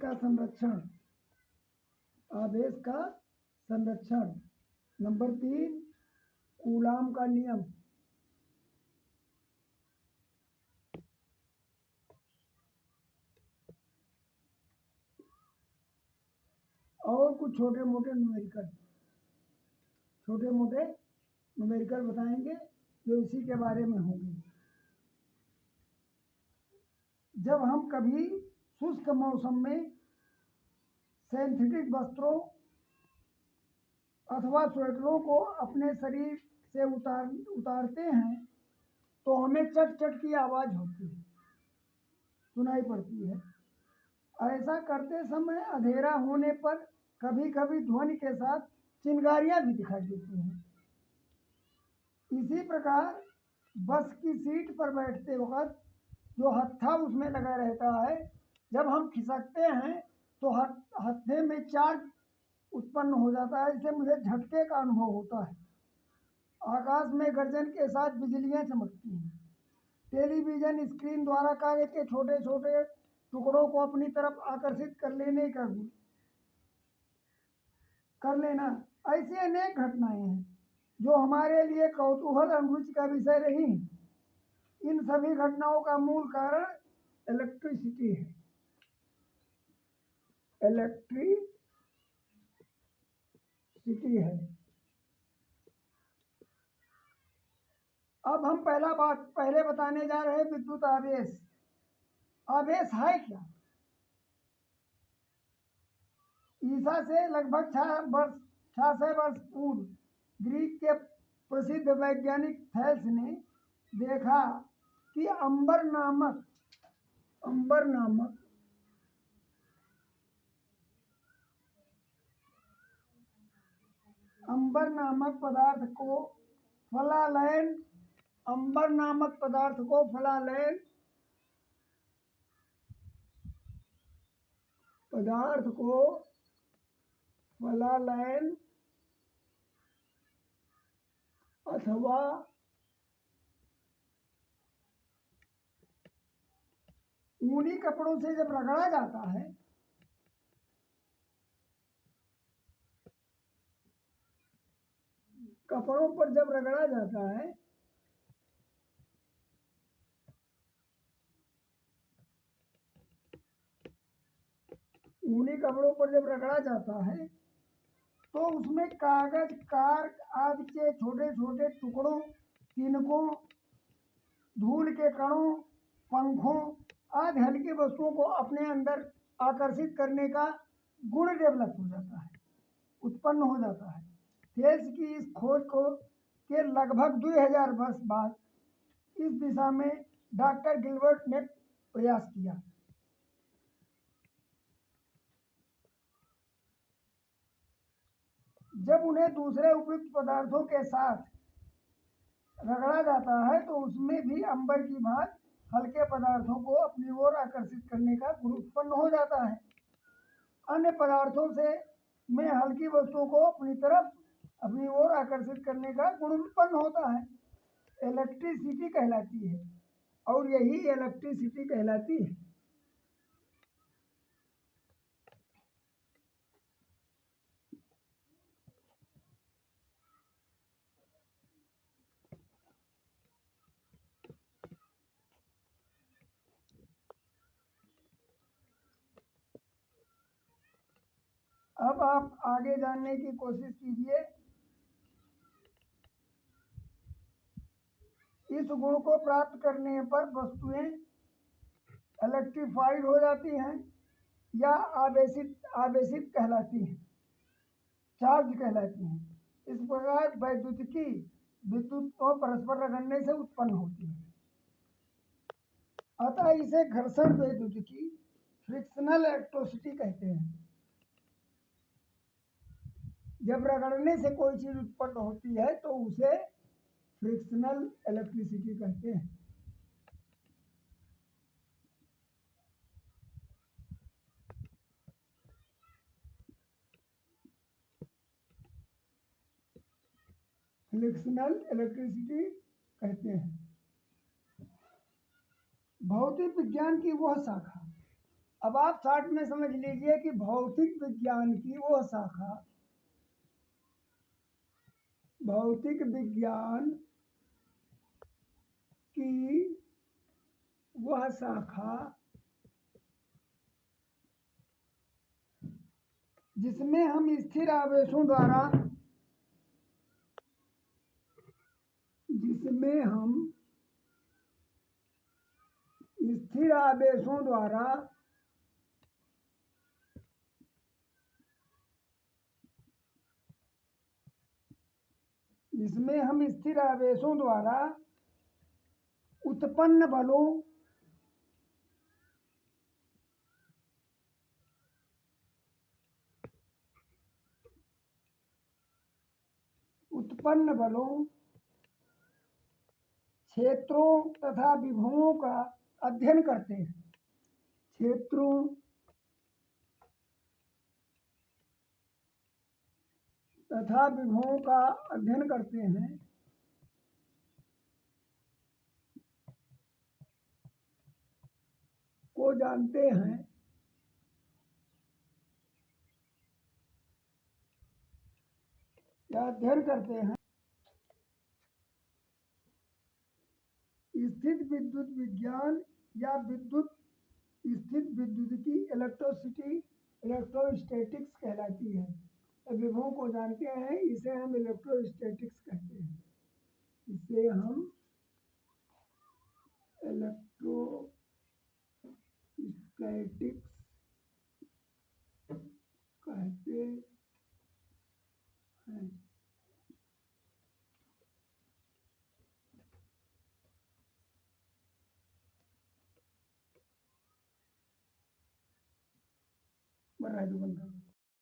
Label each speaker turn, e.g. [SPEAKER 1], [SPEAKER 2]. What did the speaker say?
[SPEAKER 1] का संरक्षण, आवेश का संरक्षण। नंबर 3, कूलाम का नियम। और कुछ छोटे मोटे न्यूमेरिकल बताएंगे जो इसी के बारे में होंगे। जब हम कभी शुष्क मौसम में सिंथेटिक वस्त्रों अथवा स्वेटरों को अपने शरीर से उतारते हैं तो हमें चट चट की आवाज़ होती है, सुनाई पड़ती है। ऐसा करते समय अंधेरा होने पर कभी कभी ध्वनि के साथ चिंगारियां भी दिखाई देती हैं। इसी प्रकार बस की सीट पर बैठते वक्त जो हत्था उसमें लगा रहता है, जब हम खिसकते हैं तो हत्थे में चार्ज उत्पन्न हो जाता है, इससे मुझे झटके का अनुभव होता है। आकाश में गर्जन के साथ बिजलियां चमकती हैं। टेलीविजन स्क्रीन द्वारा कागज के छोटे छोटे टुकड़ों को अपनी तरफ आकर्षित कर लेना ऐसी अनेक घटनाएं हैं जो हमारे लिए कौतूहल और रुचि का विषय रही। इन सभी घटनाओं का मूल कारण इलेक्ट्रिसिटी है। अब हम पहले बताने जा रहे हैं विद्युत आवेश। आवेश है क्या? ईसा से लगभग 600 वर्ष पूर्व ग्रीक के प्रसिद्ध वैज्ञानिक थैल्स ने देखा कि अंबर नामक पदार्थ को फ्लालैंड अथवा ऊनी कपड़ों से जब रगड़ा जाता है तो उसमें कागज, कार्क आदि के छोटे छोटे टुकड़ों, तिनकों, धूल के कणों, पंखों आदि हल्की वस्तुओं को अपने अंदर आकर्षित करने का गुण उत्पन्न हो जाता है। थेल्स की इस खोज के लगभग 2000 वर्ष बाद इस दिशा में डॉक्टर गिलबर्ट ने प्रयास किया। जब उन्हें दूसरे उपयुक्त पदार्थों के साथ रगड़ा जाता है तो उसमें भी अंबर की भांति हल्के पदार्थों को अपनी ओर आकर्षित करने का गुण उत्पन्न हो जाता है। अन्य पदार्थों में हल्की वस्तुओं को अपनी ओर आकर्षित करने का गुण उत्पन्न होता है। इलेक्ट्रिसिटी कहलाती है, और यही इलेक्ट्रिसिटी कहलाती है। अब आप आगे जानने की कोशिश कीजिए। इस गुण को प्राप्त करने पर वस्तुएं इलेक्ट्रीफाइड हो जाती हैं या आवेशित कहलाती हैं, चार्ज कहलाती हैं। इस प्रकार विद्युत को परस्पर रगड़ने से उत्पन्न होती है। अतः इसे घर्षण वैद्युतिकी, फ्रिक्शनल इलेक्ट्रिसिटी कहते हैं। जब रगड़ने से कोई चीज उत्पन्न होती है तो उसे फ्रिक्शनल इलेक्ट्रिसिटी कहते हैं। भौतिक विज्ञान की वह शाखा अब आप शॉर्ट में समझ लीजिए कि भौतिक विज्ञान की वो शाखा, भौतिक विज्ञान की वह शाखा जिसमें हम स्थिर आवेशों द्वारा, जिसमें हम स्थिर आवेशों द्वारा जिसमें हम स्थिर आवेशों द्वारा उत्पन्न बलों उत्पन्न बलों, क्षेत्रों तथा विभवों का अध्ययन करते हैं। क्षेत्रों तथा विभवों का अध्ययन करते हैं, को जानते हैं, या अध्ययन करते हैं। स्थित विद्युत विज्ञान या स्थित विद्युत की इलेक्ट्रोस्टैटिक्स कहलाती है। विभवों को जानते हैं, इसे हम इलेक्ट्रोस्टैटिक्स कहते हैं। इसे हम इलेक्ट्रोस्टैटिक्स कहते हैं। बना दो बंदा।